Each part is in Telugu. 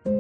హాయ్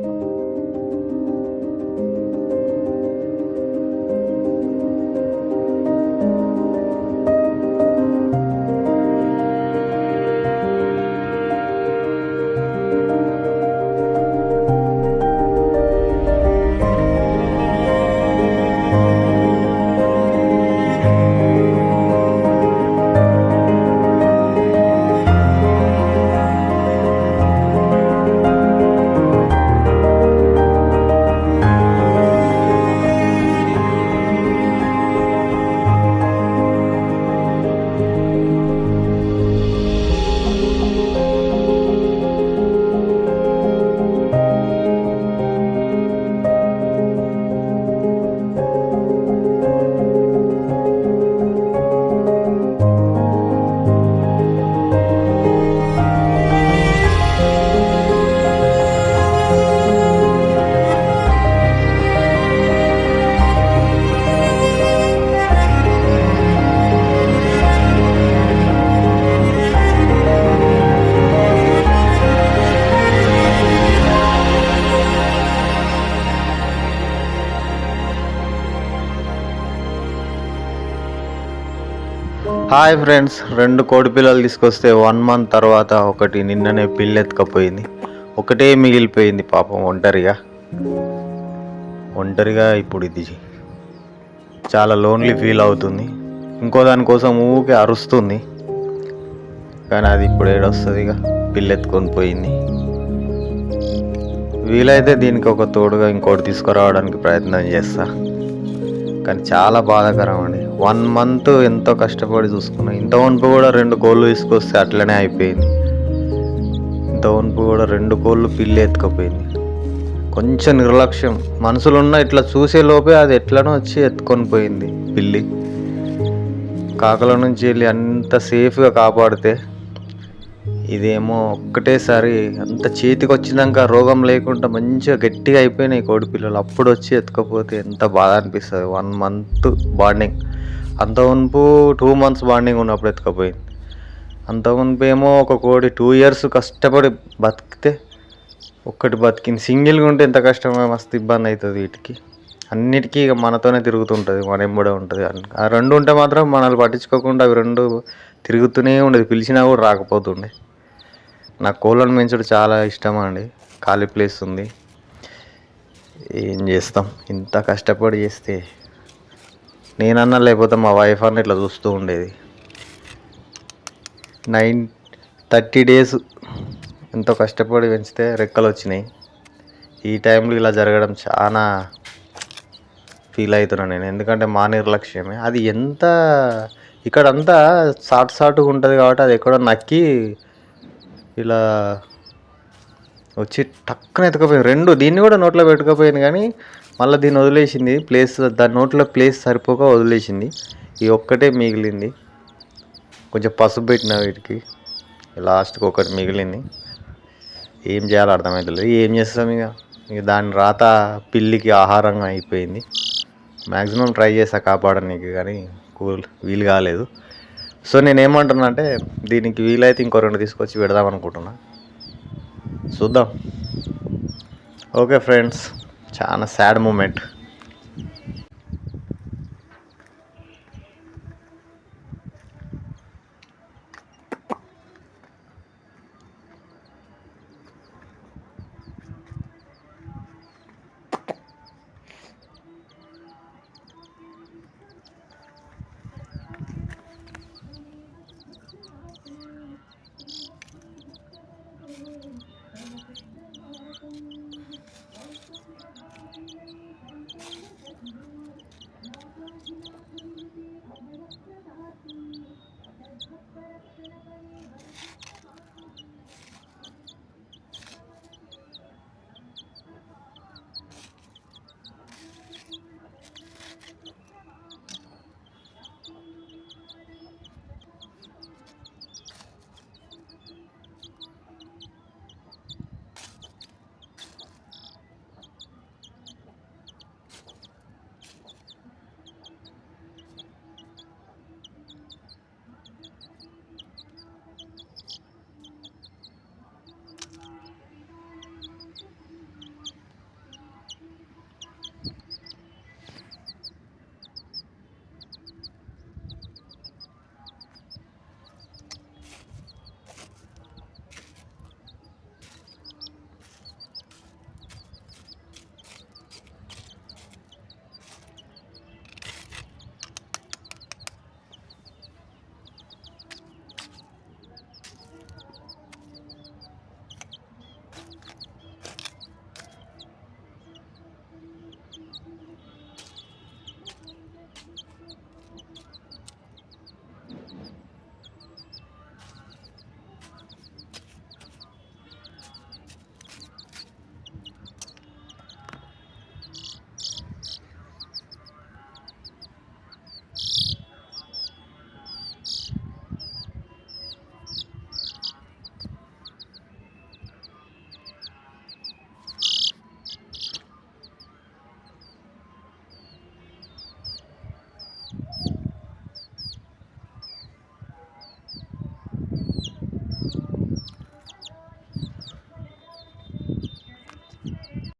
ఫ్రెండ్స్, 2 కోడి పిల్లలు తీసుకొస్తే 1 మంత్ తర్వాత ఒకటి నిన్ననే పిల్ల ఎత్తుకపోయింది. ఒకటే మిగిలిపోయింది పాపం ఒంటరిగా ఇప్పుడు ఇది చాలా లోన్లీ ఫీల్ అవుతుంది. ఇంకో దానికోసం ఊకే అరుస్తుంది, కానీ అది ఇప్పుడు ఏడొస్తుంది. ఇక పిల్ల ఎత్తుకొని పోయింది. వీలైతే దీనికి ఒక తోడుగా ఇంకోటి తీసుకురావడానికి ప్రయత్నం చేస్తా, కానీ చాలా బాధాకరం అండి. 1 మంత్ ఎంతో కష్టపడి చూసుకున్నాం. ఇంత వనుపు కూడా 2 కోళ్ళు తీసుకొస్తే అట్లనే అయిపోయింది. ఇంత వనుపు కూడా 2 కోళ్ళు పిల్లి ఎత్తుకపోయింది. కొంచెం నిర్లక్ష్యం, మనుషులున్న ఇట్లా చూసే లోపే అది ఎట్లనో వచ్చి ఎత్తుకొని పోయింది పిల్లి. కాకల నుంచి వెళ్ళి అంత సేఫ్గా కాపాడితే ఇదేమో ఒక్కటేసారి అంత చేతికి వచ్చినాక రోగం లేకుండా మంచిగా గట్టిగా అయిపోయినాయి కోడి పిల్లలు. అప్పుడు వచ్చి ఎత్తుకపోతే ఎంత బాధ అనిపిస్తుంది. 1 మంత్ బాండింగ్, అంత మునుపు 2 months బాండింగ్ ఉన్నప్పుడు ఎత్తుకపోయింది. అంత మునుపు ఏమో ఒక కోడి 2 years కష్టపడి బతికితే ఒక్కటి బతికింది. సింగిల్గా ఉంటే ఎంత కష్టమో, మస్తు ఇబ్బంది అవుతుంది వీటికి. అన్నిటికీ ఇక మనతోనే తిరుగుతుంటుంది, మన ఎంబడే ఉంటుంది. ఆ 2 ఉంటే మాత్రం మనల్ని పట్టించుకోకుండా అవి 2 తిరుగుతూనే ఉండేది, పిలిచినా కూడా రాకపోతుండే. నాకు కోళ్ళను పెంచడం చాలా ఇష్టం అండి. ఖాళీ ప్లేస్ ఉంది, ఏం చేస్తాం. ఇంత కష్టపడి చేస్తే నేనన్నా లేకపోతే మా వైఫ్ అన్న ఇట్లా చూస్తూ ఉండేది. 30 days ఎంతో కష్టపడి పెంచితే రెక్కలు వచ్చినాయి. ఈ టైంలో ఇలా జరగడం చాలా ఫీల్ అవుతున్నాను నేను, ఎందుకంటే మా నిర్లక్ష్యమే. అది ఎంత ఇక్కడంతా సాటుగా ఉంటుంది కాబట్టి అది ఎక్కడో నక్కి ఇలా వచ్చి టక్కున ఎత్తుకపోయింది. 2 దీన్ని కూడా నోట్లో పెట్టుకపోయింది, కానీ మళ్ళీ దీన్ని వదిలేసింది. దాని నోట్లో ప్లేస్ సరిపోక వదిలేసింది. ఈ ఒక్కటే మిగిలింది. కొంచెం పసుపు పెట్టిన వీటికి, లాస్ట్కి ఒకటి మిగిలింది. ఏం చేయాలో అర్థమవుతలేదు. ఏం చేస్తాం ఇక దాని రాత పిల్లికి ఆహారంగా అయిపోయింది. మ్యాక్సిమం ట్రై చేస్తా కాపాడడానికి, కానీ వీలు కాలేదు. సో నేనేమంటున్నా అంటే దీనికి వీలైతే ఇంకో 2 తీసుకొచ్చి పెడదాం అనుకుంటున్నా, చూద్దాం. ఓకే ఫ్రెండ్స్, చాలా సాడ్ మూమెంట్.